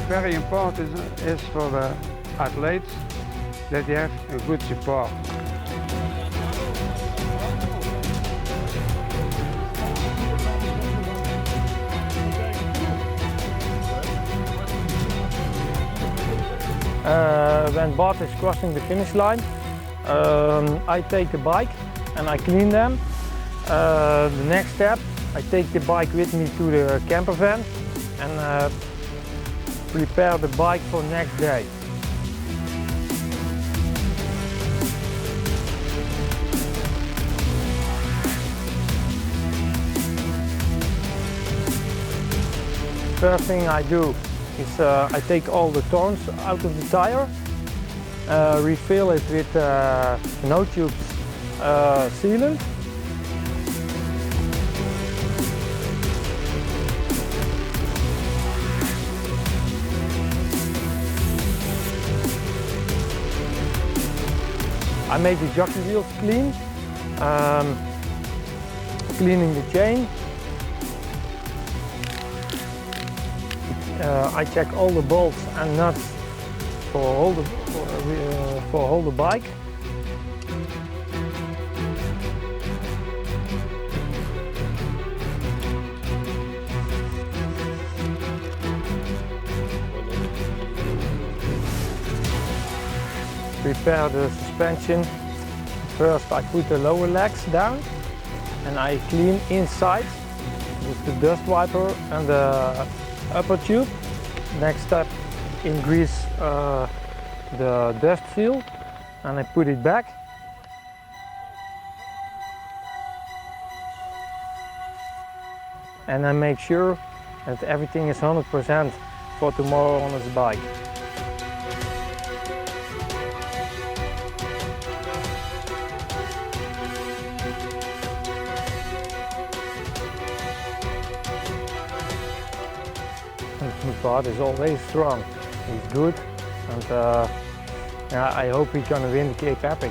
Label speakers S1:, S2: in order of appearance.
S1: very important is for the athletes that they have a good support.
S2: When Bart is crossing the finish line, I take the bike and I clean them. The next step, I take the bike with me to the camper van and prepare the bike for next day. First thing I do is I take all the thorns out of the tire, refill it with no tubes sealant. I make the jockey wheels clean, cleaning the chain. I check all the bolts and nuts for all the bike. Prepare the suspension. First I put the lower legs down and I clean inside with the dust wiper and the upper tube. Next step, grease the dust seal and I put it back. And I make sure that everything is 100% for tomorrow on his bike. Bart is always strong. He's good, and yeah, I hope he's gonna win the Cape Epic.